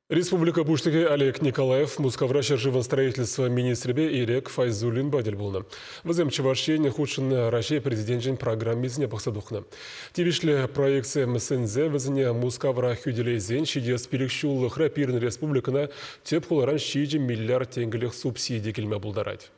Республика Буштыге Олег Николаев, Мускавраща живан строительства министребе Ирек Файзулин бадель болны. Вызем чевашение худшин Россия президентжин программизне бақсадухны. Тивишле проекция МСНЗ вызене Мускавра хюделейзен шидес пирекшулы храпирн республикана теп хуларан шиджи миллиард тенгелих субсидий кельме булдарать.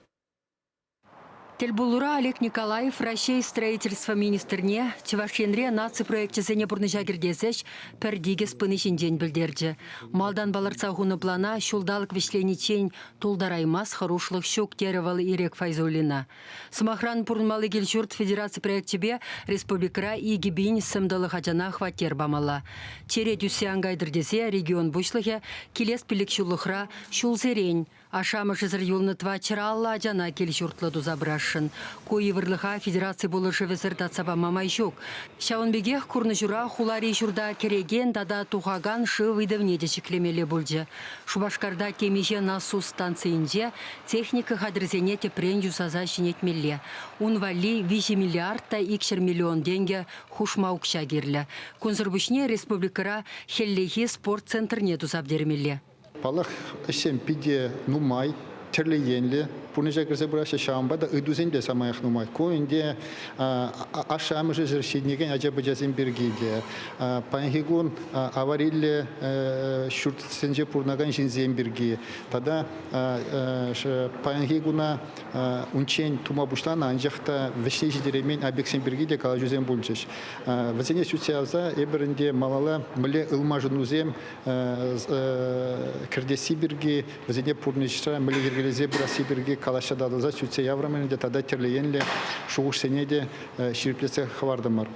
Тельбулура Олег Николаев, Россия строительства министрне, Чевашенре наци проекте зене бурныжагердезеш, пердигес пынышин день білдерді. Малдан баларца хуны плана, шулдалық вишленичень тулдараймас харушлых щук теревалы Ирек Файзулина. Самохран пурнмалы гельчурт федерации проектебе республикара и гибинь сымдалы хачана хватер бамала. Чере дюсе ангайдырдезе регион бушлыхе келес пилік шулыхра шулзерень. Ашамы жызыр юлны твачыралла ажана келчуртлы дузабрашын. Куи вырлыха федерации болышы везір датсаба мамай жук. Шаунбегех курны жура хулари журда кереген дада тухаган шы выдавнеде чеклемеле бульджы. Шубашкарда темеже насу станциинже техника хадрзене тепрен юсаза шинетмелле. Унвали 5 миллиардта икшер миллион деньги хушмаукша герлі. Конзырбышне республикара хеллехи спорт-центрне дузабдермелле. Палах эсем пиде нумай терлеенли пунежа грзе браша шамбада ыдузенде самаях нумай коинде ашамы же шиднеген ажабы жазин бергиде панхигун аварилле шуртсенже пурнаган жинзен берги тада панхигуна унчен тума бушлана анжахта вешнежи деремен абексен бергиде кала жузен булчеш вазене сутсяза эберинде малала мле ылмажынузем кирдеси берги вазене пурнежра мле гергелезе браси берги калаша дадылза сүтсе явраменде тада терлеенле шуғыш сенеде ширплесе хавардымар.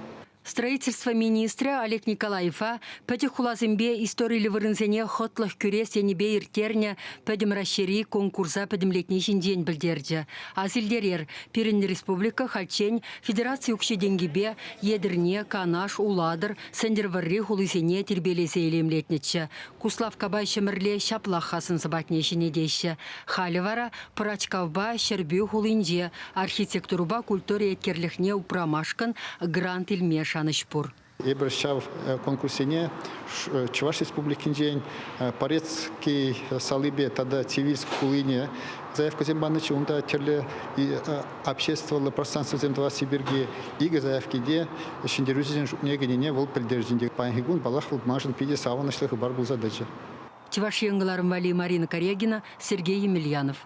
Строительство министра Олег Николаева пәді хулазымбе истории вырынзене хотлых күре сенебе иртерне пәдім расшири конкурса пәдімлетнешін ден білдерді. Азилдерер Пирин Республика Хальчень Федерация үкші денгебе едірне канаш уладыр сәндерварри хулызене тербелесе елемлетнетші. Куслав кабай шымірле шаплах хасын забатнешіне деші. Халивара прачкавба шербю хулынже архитектуруба культуре еткерліхне упрамашкан грант илмеш. Эбершав конкурсене Чуваш республикинжен Порецкий салыбе тада цивильск кулыне заявка зембанычы унда терле общественное пространство земдва Сибирги ига заявки де шиндерюзен негенене вол пельдержинде пангигун балах мажын пиде саванышлых бар был задача. Чуваш Марина Корягина, Сергей Емельянов.